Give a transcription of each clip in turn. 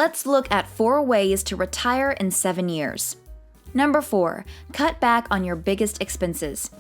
Let's look at 4 ways to retire in 7 years. Number 4, cut back on your biggest expenses.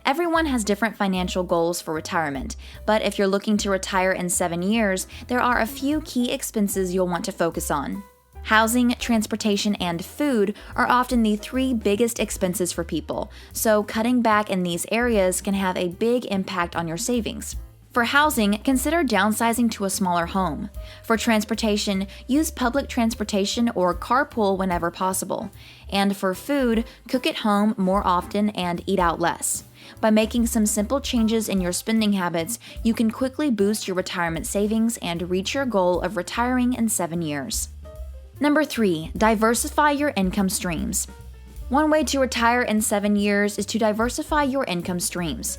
Everyone has different financial goals for retirement, but if you're looking to retire in 7 years, there are a few key expenses you'll want to focus on. Housing, transportation, and food are often the 3 biggest expenses for people, so cutting back in these areas can have a big impact on your savings. For housing, consider downsizing to a smaller home. For transportation, use public transportation or carpool whenever possible. And for food, cook at home more often and eat out less. By making some simple changes in your spending habits, you can quickly boost your retirement savings and reach your goal of retiring in 7 years. Number 3, diversify your income streams. One way to retire in 7 years is to diversify your income streams.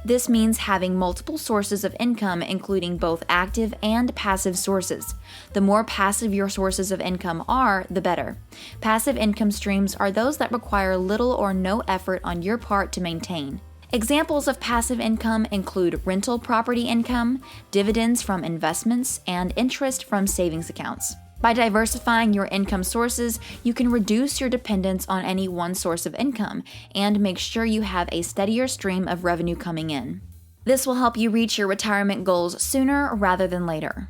This means having multiple sources of income, including both active and passive sources. The more passive your sources of income are, the better. Passive income streams are those that require little or no effort on your part to maintain. Examples of passive income include rental property income, dividends from investments, and interest from savings accounts. By diversifying your income sources, you can reduce your dependence on any one source of income and make sure you have a steadier stream of revenue coming in. This will help you reach your retirement goals sooner rather than later.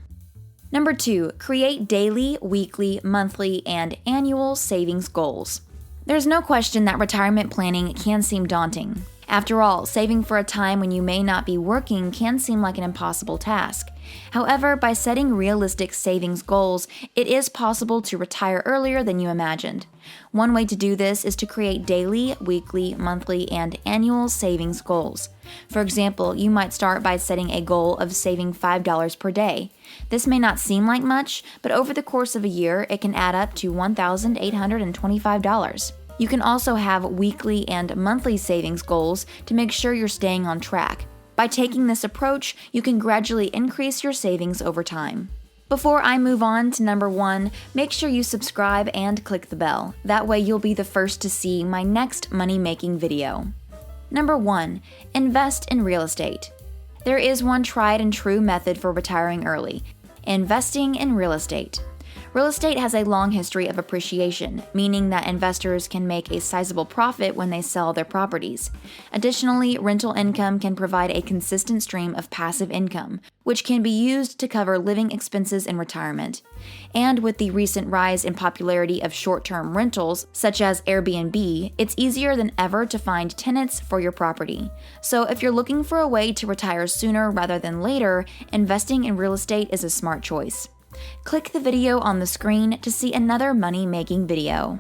Number 2, create daily, weekly, monthly, and annual savings goals. There's no question that retirement planning can seem daunting. After all, saving for a time when you may not be working can seem like an impossible task. However, by setting realistic savings goals, it is possible to retire earlier than you imagined. One way to do this is to create daily, weekly, monthly, and annual savings goals. For example, you might start by setting a goal of saving $5 per day. This may not seem like much, but over the course of a year, it can add up to $1,825. You can also have weekly and monthly savings goals to make sure you're staying on track. By taking this approach, you can gradually increase your savings over time. Before I move on to number 1, make sure you subscribe and click the bell. That way you'll be the first to see my next money-making video. Number 1, invest in real estate. There is one tried and true method for retiring early: investing in real estate. Real estate has a long history of appreciation, meaning that investors can make a sizable profit when they sell their properties. Additionally, rental income can provide a consistent stream of passive income, which can be used to cover living expenses in retirement. And with the recent rise in popularity of short-term rentals, such as Airbnb, it's easier than ever to find tenants for your property. So if you're looking for a way to retire sooner rather than later, investing in real estate is a smart choice. Click the video on the screen to see another money-making video.